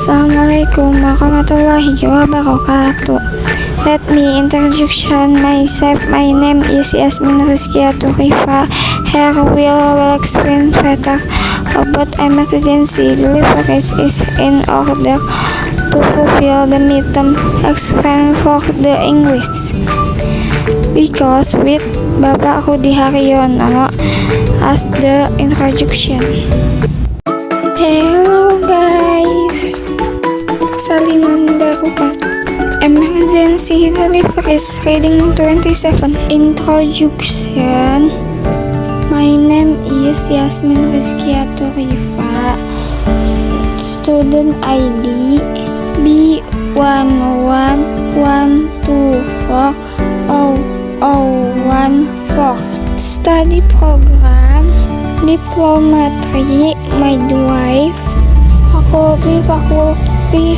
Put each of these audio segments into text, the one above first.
Assalamualaikum warahmatullahi wabarakatuh. Let me introduce myself. My name is Yasmin Rizkiatul Rifa. Here will explain better about emergency deliveries is in order to fulfill the midterm explain for the English. Because with Bapak Rudi Haryono as the introduction. Hello guys, salinan darurat emergency deliveries reading 27 introduction. My name is Yasmin Rizkiatul Rifa. Student ID B111240014. Study program Diploma 3 Midwife, Faculty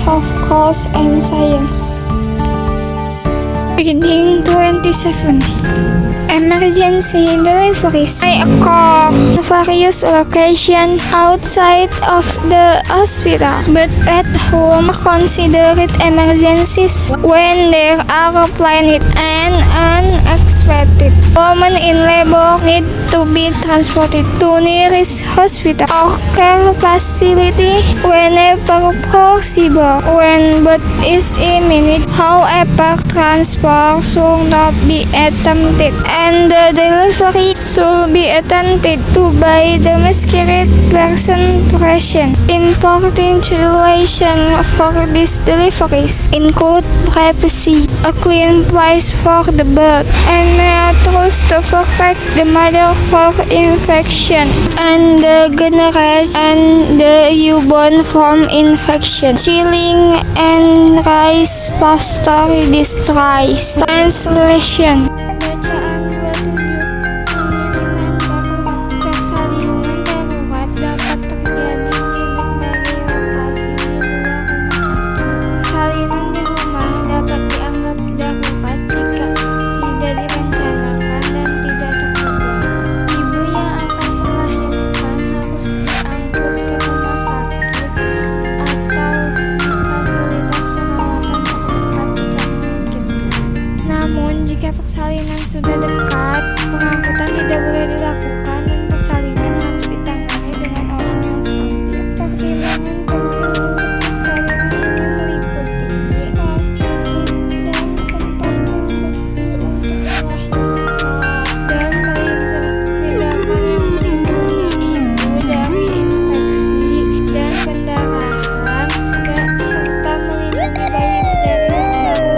of Course and Science. Reading 27. Emergency deliveries may occur in various locations outside of the hospital, but at home are considered emergencies when there are planned and unexpected. Women in labor need to be transported to nearest hospital or care facility whenever possible when birth is imminent. However, transport should not be attempted, and the delivery should be attended to by the miscarried person present. Important considerations for these deliveries include privacy, a clean place for the birth, and methods to protect the mother for infection, and the generation and the newborn from infection. Chilling and rice pastor distress. Translation. Bacaan 27 pengiriman darurat. Persalinan darurat dapat terjadi di berbagai lokasi di luar rumah sakit. Persalinan di rumah dapat dianggap darurat jika tidak direncanakan dan tidak terduga. Ibu yang akan melahirkan harus diangkut ke rumah sakit atau di fasilitas perawatan terdekat jika memungkinkan. Namun, jika persalinan sudah dekat, pengangkutan tidak boleh dilakukan dan persalinan harus ditangani dengan orang yang terampil. Pertimbangan penting untuk persalinan ini meliputi pasien dan tempat yang bersih untuk melahirkan, dan tindakan yang melindungi ibu dari infeksi dan pendarahan, serta melindungi bayi baru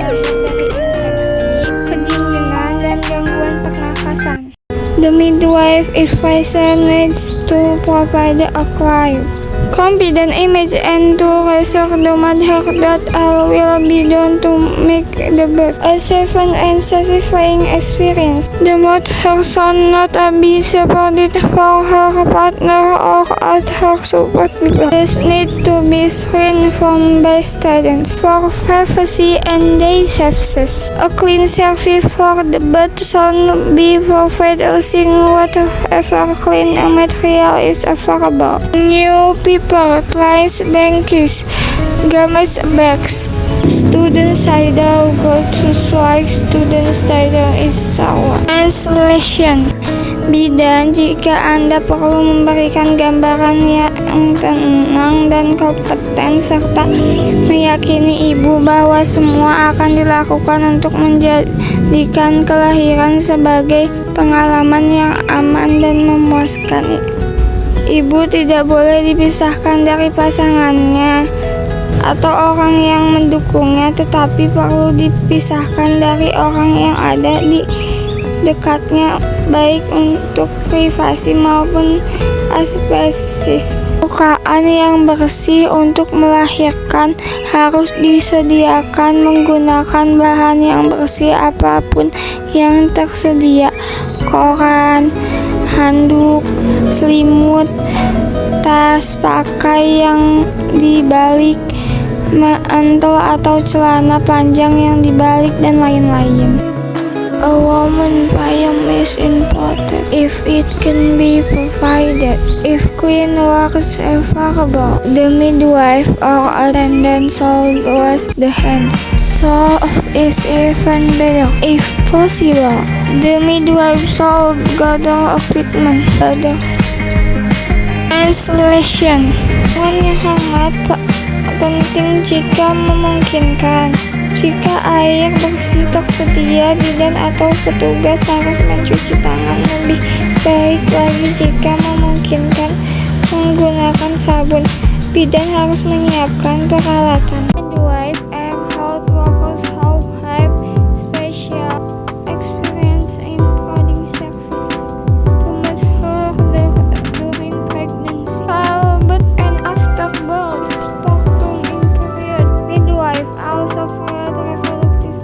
lahir dari infeksi, kedinginan, dan gangguan pernafasan. The midwife, if patient needs to provide a clear, confident image and to reassure the mother that all will be done to make the birth a safe and satisfying experience. The mother should not be separated from her partner or other support people. This need to be screened from bystanders for privacy and their safety. A clean surface for the birth should be provided using whatever clean material is available. New paper, trays, benches, garbage bags. Student cider goes like student cider is sour. Translation. Bidan, jika Anda perlu memberikan gambaran yang tenang dan kompeten serta meyakini ibu bahwa semua akan dilakukan untuk menjadikan kelahiran sebagai pengalaman yang aman dan memuaskan. Ibu tidak boleh dipisahkan dari pasangannya atau orang yang mendukungnya, tetapi perlu dipisahkan dari orang yang ada di dekatnya, baik untuk privasi maupun aspesis. Bukaan yang bersih untuk melahirkan harus disediakan menggunakan bahan yang bersih apapun yang tersedia. Koran, handuk, selimut, tas pakai yang dibalik, mantel atau celana panjang yang dibalik, dan lain-lain. A woman biome is important if it can be provided. If clean water is available, the midwife or attendant should wash the hands. So is even better if possible. The midwife should gather equipment. Translation. Yang hangat penting jika memungkinkan. Jika air bersih tersedia, bidan atau petugas harus mencuci tangan. Lebih baik lagi jika memungkinkan menggunakan sabun. Bidan harus menyiapkan peralatan. Midwife and health workers who have special experience in providing service to mother during pregnancy, childbirth, and after birth. Postpartum period. Midwife also provide reproductive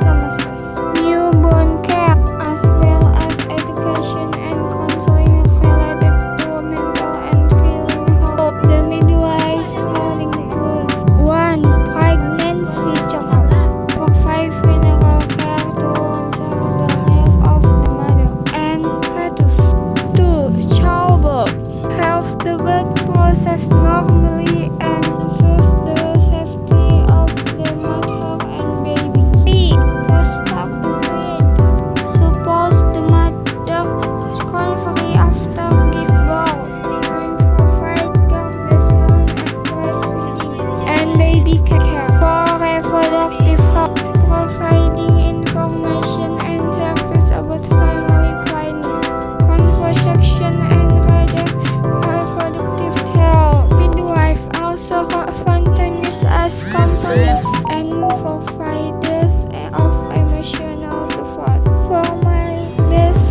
services, newborn care, as well as education and counseling related to mental and physical health. The midwives includes 1. Pregnancy checkup. Provide prenatal care to ensure the health of the mother and fetus. 2. Childbirth. Helps the birth process normally and ensures the safety of the mother and baby. 3. Postpartum period. Supports the mother recovery after give birth and provide gestational and breastfeeding and baby care. 4. Reproductive health. Providing information and service about family planning, contraception, and reproductive health. Midwife also volunteers as companions and providers of emotional support for mothers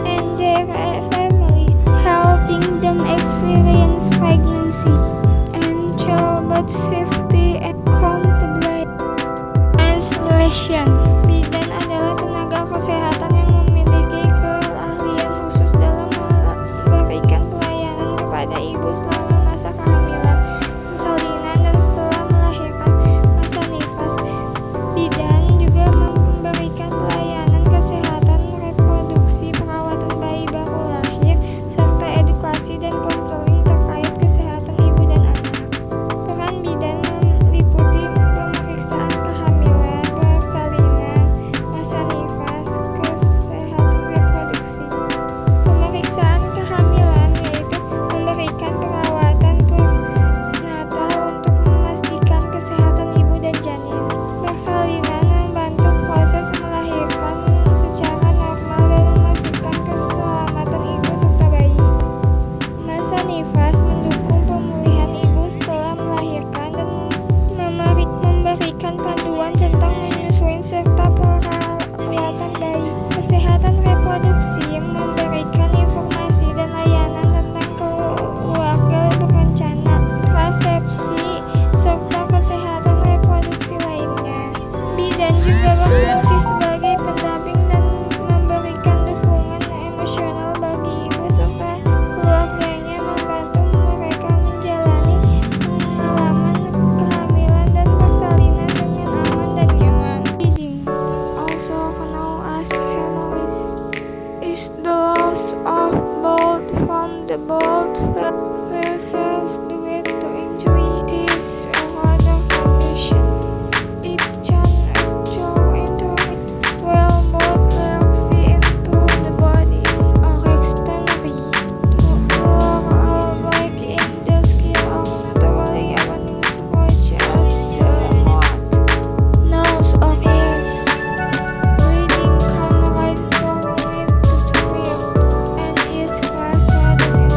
and their family, helping them experience pregnancy and childbirth safety and comfortably. Translation. Bidan adalah tenaga kesehatan yang memiliki keahlian khusus dalam memberikan pelayanan kepada ibu selama masa kehamilan, persalinan, dan setelah melahirkan masa nifas. Bidan juga memberikan pelayanan kesehatan reproduksi, perawatan bayi baru lahir, serta edukasi dan konseling terkait kesehatan ibu dan anak. Peran bidan meliputi pemeriksaan kehamilan, persalinan, masa nifas, kesehatan reproduksi. Pemeriksaan kehamilan yaitu memberikan perawatan prenatal untuk memastikan kesehatan ibu dan janin. Persalinan membantu proses melahirkan secara normal dan memastikan keselamatan ibu serta bayi. Masa nifas mendukung pemulihan ibu setelah melahirkan dan memberikan panduan tentang menyusui serta perawatan bayi. Kesehatan reproduksi yang memberikan informasi dan layanan tentang keluarga berencana, kontrasepsi, serta kesehatan reproduksi lainnya. Bidan juga berfungsi sebagai pendamping dan memberikan dukungan emosional bagi ibu serta keluarganya, membantu mereka menjalani pengalaman kehamilan dan persalinan dengan aman dan nyaman. Bleeding, also known as hemorrhage, is the loss of blood from the blood vessels due to injury, disease, or other condition. It can occur internally while blood leaks into the body or externally through a break in the skin or naturally happening such as the mouth, nose, or ears. Bleeding can rise from mid to severe and is classified in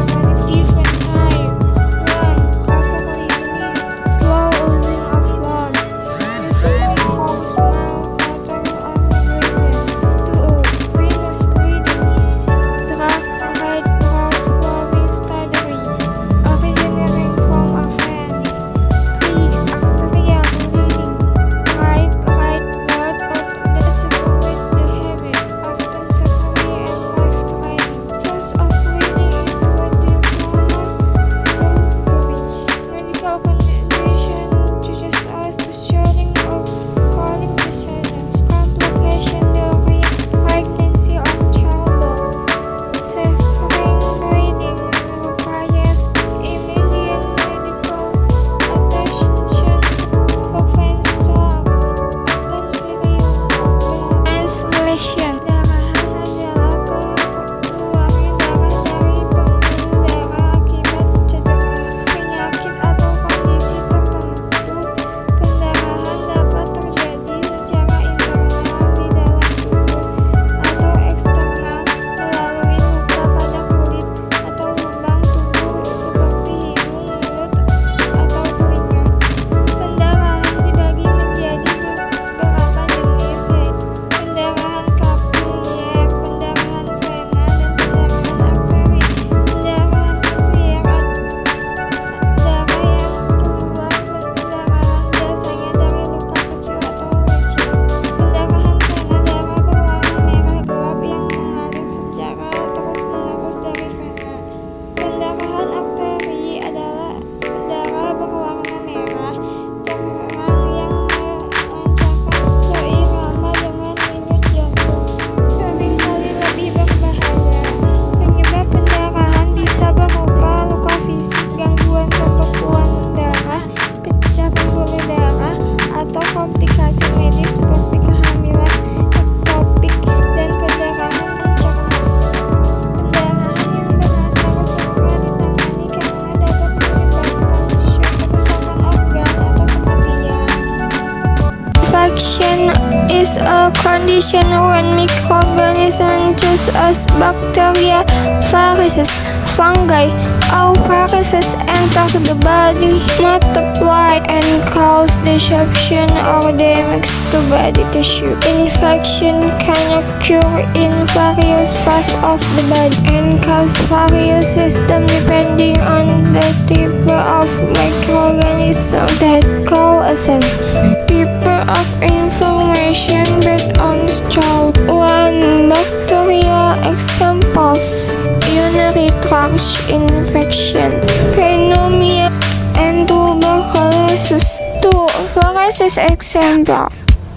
is a condition when microorganisms such as bacteria, viruses, fungi, or viruses enter the body, multiply, and cause disruption or damage to body tissue. Infection can occur in various parts of the body and cause various systems depending on the type of microorganism that causes. Type of inflammation based on strain. 1. Bacteria examples: urinary tract infection, pneumonia, and tuberculosis. 2. Viruses example: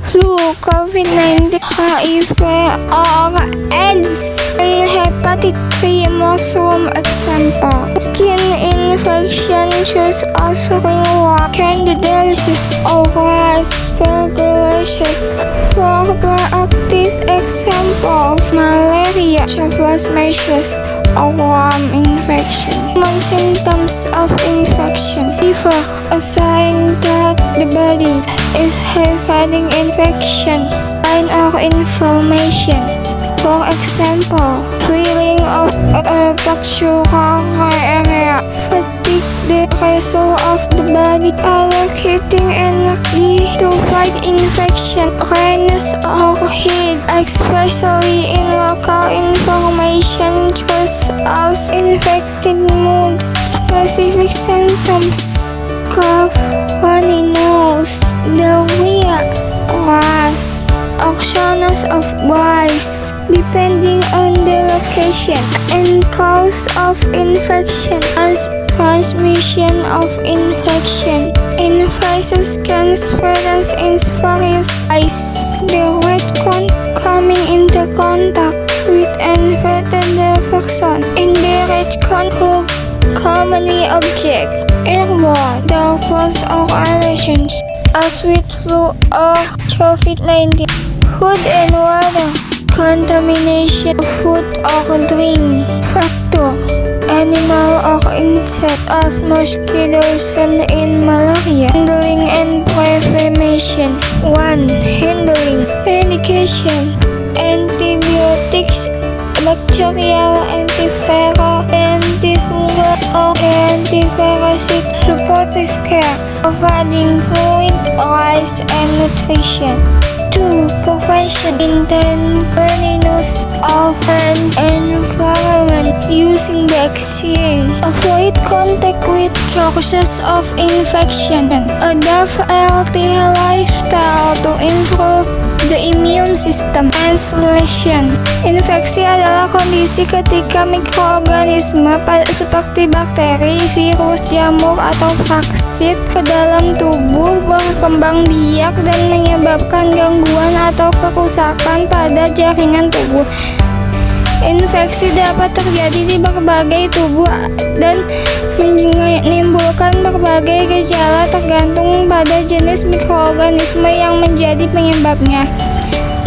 flu, COVID-19, HIV or AIDS, and hepatitis 3 mushroom example. Skin infection such as ringworm, candidiasis, or aspergillosis. 4. Practice examples: malaria, trypanosomiasis, or worm infection. Common symptoms of infection: fever, a sign that the body is fighting infection, pain or inflammation. For example, swelling of a pectoral area, fatigue, the result of the body allocating energy to fight infection, redness or heat, especially in local inflammation such as infected wounds. Specific symptoms: cough, runny nose, diarrhea, rash, or soreness of voice, depending on the location and cause of infection. As transmission of infection: infections can spread in various ways. Direct coming into contact with infected person, indirect contact, commonly object, airborne, droplets or allergens, as with flu or COVID-19. Food and water contamination of food or drink. Factor: animal or insect as mosquitoes and in malaria. Handling and prevention. 1. Handling. Medication: antibiotics, bacterial, antiviral, antifungal, or antiparasite. Supportive care: providing fluid, rice, and nutrition. 2. Prevention: cleanliness of hands and environment using vaccine. Avoid contact with sources of infection. Adopt a healthy lifestyle to improve the immune system. Translation: infeksi adalah kondisi ketika mikroorganisme seperti bakteri, virus, jamur, atau parasit ke dalam tubuh berkembang biak dan menyebabkan gangguan atau kerusakan pada jaringan tubuh. Infeksi dapat terjadi di berbagai tubuh dan menimbulkan berbagai gejala tergantung pada jenis mikroorganisme yang menjadi penyebabnya.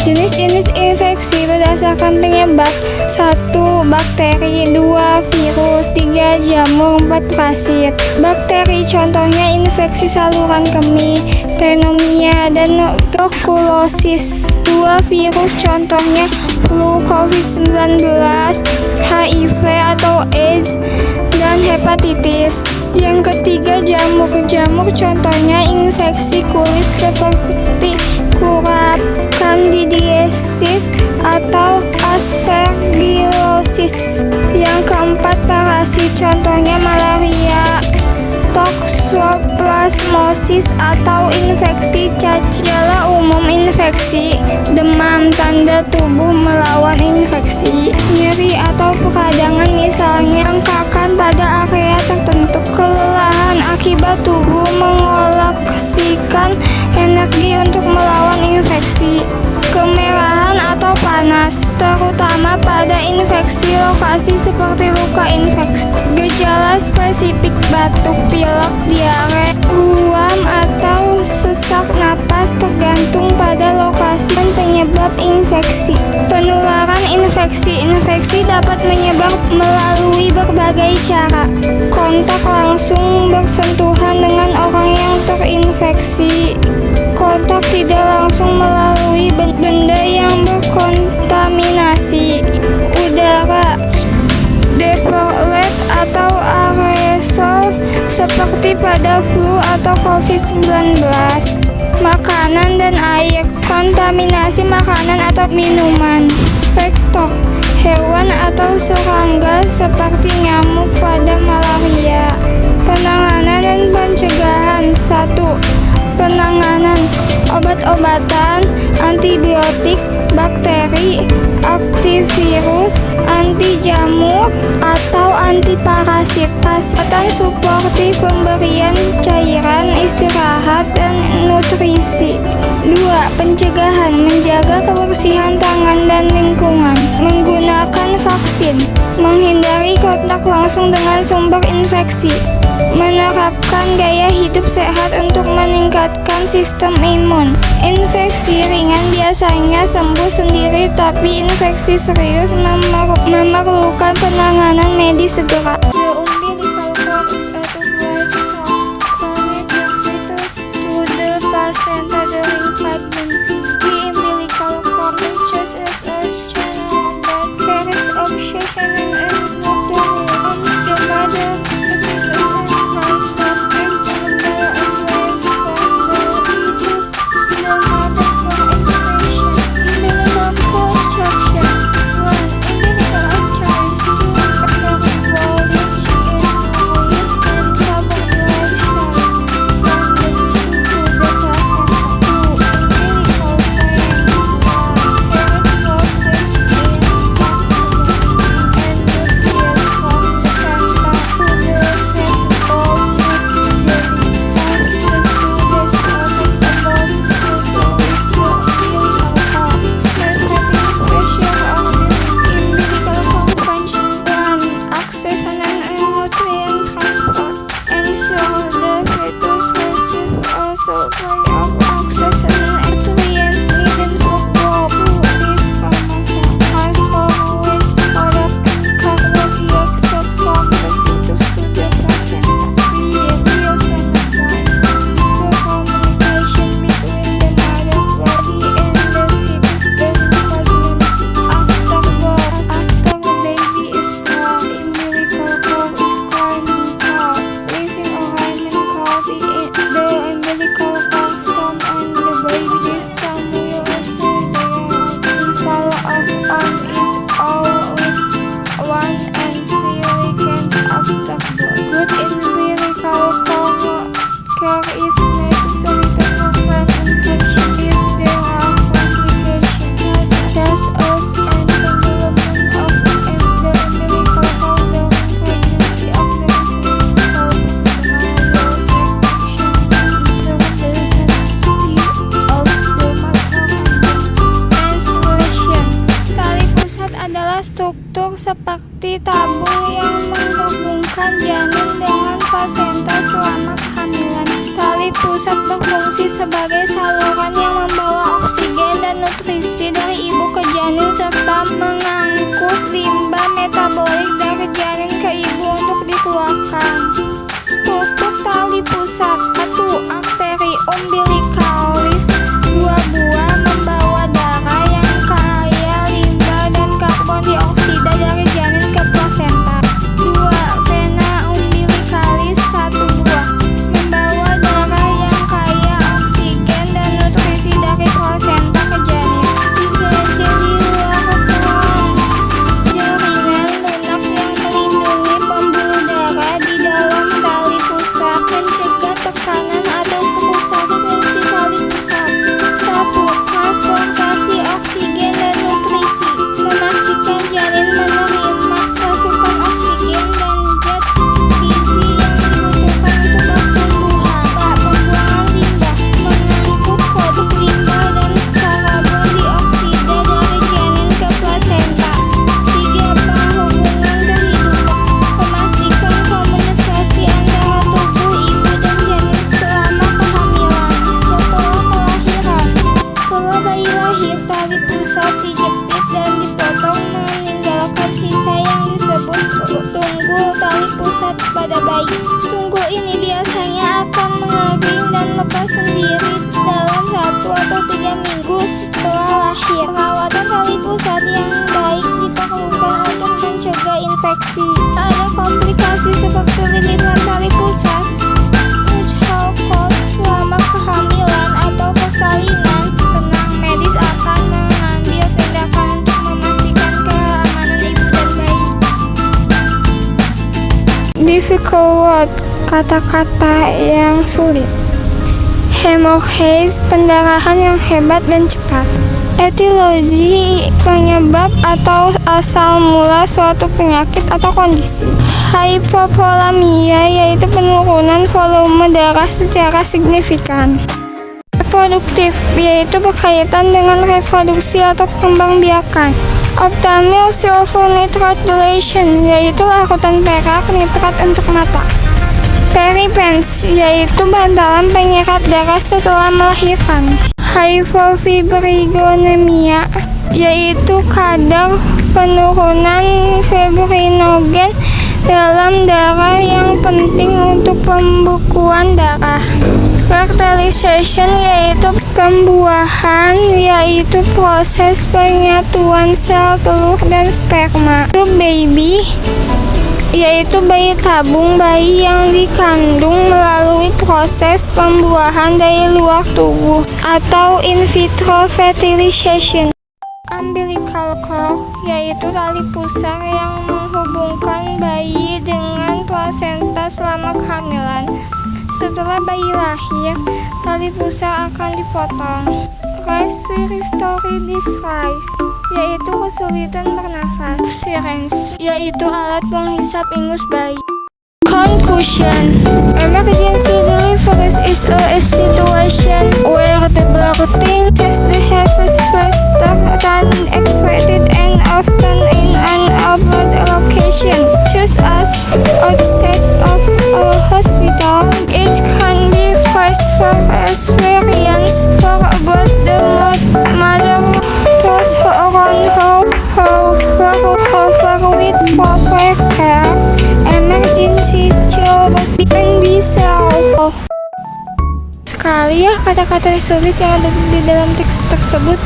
Jenis-jenis infeksi berdasarkan penyebab: 1. Bakteri, 2. Virus, 3. Jamur, 4. parasit. Bakteri contohnya infeksi saluran kemih, pneumonia, dan tuberkulosis. 2. Virus contohnya flu, COVID-19, HIV atau AIDS, dan hepatitis. Yang ketiga, jamur. Jamur contohnya infeksi kulit seperti kurap, candidiasis, atau aspergillosis. Yang keempat, parasit contohnya malaria, toxoplasmosis atau infeksi cacar. Gejala umum infeksi: demam, tanda tubuh melawan infeksi, nyeri atau peradangan misalnya bengkakan pada area tertentu, kelelahan akibat tubuh mengalokasikan energi untuk melawan infeksi, kemerahan atau panas, terutama pada infeksi lokasi seperti luka infeksi. Gejala spesifik: batuk, pilek, diare, ruam, atau sesak napas tergantung pada lokasi dan penyebab infeksi. Penularan infeksi: infeksi dapat menyebar melalui berbagai cara. Kontak langsung, bersentuhan dengan orang yang terinfeksi, berkontak tidak langsung melalui benda yang berkontaminasi udara, droplet atau aerosol seperti pada flu atau COVID-19. Makanan dan air, kontaminasi makanan atau minuman, vektor, hewan atau serangga seperti nyamuk pada malaria. Penanganan dan pencegahan. 1. Penanganan obat-obatan, antibiotik, bakteri, antivirus, anti jamur atau antiparasit. Perawatan suportif, pemberian cairan, istirahat, dan nutrisi. 2. Pencegahan, menjaga kebersihan tangan dan lingkungan, menggunakan vaksin, menghindari kontak langsung dengan sumber infeksi, menerapkan gaya hidup sehat untuk meningkatkan sistem imun. Infeksi ringan biasanya sembuh sendiri, tapi infeksi serius memerlukan penanganan medis segera. The umbilical cord is a tube-like structure connecting fetus to the placenta during pregnancy. The umbilical cord reaches its channel that carries oxygen and nutrients from the mother, the fetus, and transport them to the embrace from the fetus to the mother for expansion. Umbilical cord structure. 1. Umbilical arteries. 2. Carry voltage in release and coagulation from the fetus to the placenta. 2. Umbilical vein. 1. Carries voltage in oxygen and nutrients from the placenta to the fetus. All needs daily. Thus, the sewage outlet above the umbilical cord. Regulating pressure of the umbilical cord function. 1. Access and nutrient transport. Ensure the fetus receives a supply of oxygen and nutrients needed for growth. 2. This transport waste products and carbon dioxide from the fetus to the placenta. 3. Creation of life. Ensure communication between the mother's body and the fetus during pregnancy. After birth, after the baby is born, umbilical cord is climbing cord, leaving a hymen called the umbilical cord stem, and the baby's stem will enter the egg. The follow-up is all with 1 and 3 weekends after birth. Good umbilical cord care is necessary to prevent infection if there are complications, such as entanglement of the umbilical cord during pregnancy. After umbilical personnel will take action to ensure the safety of the mother and menstruation. Tali pusat adalah struktur seperti tabung yang menghubungkan janin dengan plasenta selama kehamilan. Tali pusat berfungsi sebagai saluran yang membawa oksigen dan nutrisi dari ibu ke janin serta mengangkut limbah metabolik dari janin ke ibu untuk dikeluarkan. Struktur tali pusat. 1. Arteri umbilikalis. 2 buah membawa darah yang kaya limbah dan karbon dioksida dari janin ke plasenta. 2. Vena umbilikalis. 1 buah membawa darah yang kaya oksigen dan nutrisi dari plasenta ke janin. 3. Jadi luar ruang. Jaringan lunak yang melindungi pembuluh darah di dalam tali pusat, mencegah tekanan atau kerusakan fungsi tali pusat. 1. Transportasi oksigen dan nutrisi. Memastikan janin menerima pasokan oksigen dan zat gizi yang dibutuhkan untuk pertumbuhan. 2. Pembuangan limbah. Mengangkut produk limbah dan karbon dioksida dari janin ke plasenta. 3. Penghubungan kehidupan. Memastikan komunikasi antara tubuh ibu dan janin selama kehamilan. Setelah kelahiran. Setelah bayi lahir, tali pusat dijepit dan dipotong meninggalkan meninggalkan sisa yang disebut tunggul tali pusat pada bayi. Tunggul ini biasanya akan mengering dan lepas sendiri dalam 1 atau 3 minggu setelah lahir. Perawatan tali pusat yang baik diperlukan untuk mencegah infeksi. Ada komplikasi seperti lilitan tali pusat, muncul selama kehamilan atau persalinan. Tenang, medis akan mengambil tindakan untuk memastikan keamanan ibu dan bayi. Difficult word, kata-kata yang sulit. Hemorrhage, pendarahan yang hebat dan cepat. Etiologi, penyebab atau asal mula suatu penyakit atau kondisi. Hypovolemia, yaitu penurunan volume darah secara signifikan. Reproduktif, yaitu berkaitan dengan reproduksi atau perkembangbiakan. Ophthalmic silver nitrate dilation, yaitu larutan perak nitrat untuk mata. Peripens, yaitu bantalan penyerap darah setelah melahirkan. Hypofibrinogenemia, yaitu kadar penurunan fibrinogen dalam darah yang penting untuk pembukuan darah. Fertilization, yaitu pembuahan, yaitu proses penyatuan sel telur dan sperma. Baby, yaitu bayi tabung, bayi yang dikandung melalui proses pembuahan dari luar tubuh atau in vitro fertilization. Umbilical cord, yaitu tali pusar yang menghubungkan bayi dengan plasenta selama kehamilan. Setelah bayi lahir, tali pusar akan dipotong. Respiratory distress, yaitu kesulitan bernafas. Syringe, yaitu alat penghisap ingus bayi. Concussion, emergency delivery is a situation where the birthing test the heaviest faster than expected and often in an outward location. Choose us outside of a hospital. It can be first for experience for about the mother those around her with proper care. Emergency child can be solved. Sekali ya kata-kata sulit yang ada di dalam teks tersebut.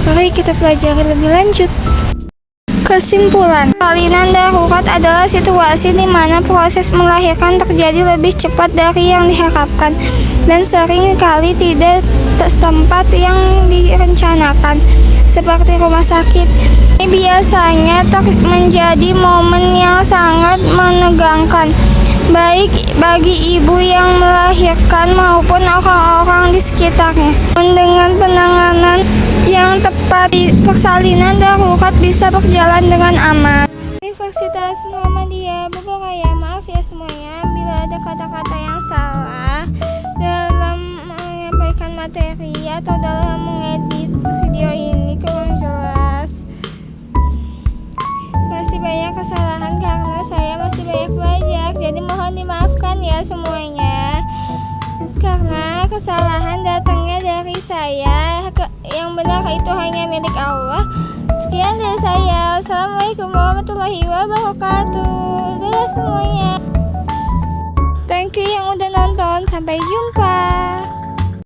Mari kita pelajari lebih lanjut. Kesimpulan, persalinan darurat adalah situasi di mana proses melahirkan terjadi lebih cepat dari yang diharapkan dan sering kali tidak tempat yang direncanakan, seperti rumah sakit. Ini biasanya menjadi momen yang sangat menegangkan, baik bagi ibu yang melahirkan maupun orang-orang di sekitarnya. Dengan penanganan yang tepat, persalinan darurat bisa berjalan dengan aman. Universitas Muhammadiyah Bogoraya, maaf ya semuanya bila ada kata-kata yang salah dalam menyampaikan materi atau dalam mengedit video ini kurang jelas. Masih banyak kesalahan karena saya masih banyak belajar, jadi mohon dimaafkan ya semuanya. Karena kesalahan datangnya dari saya, yang benar itu hanya milik Allah. Sekian dari saya. Assalamualaikum warahmatullahi wabarakatuh. Dadah semuanya. Thank you yang udah nonton. Sampai jumpa.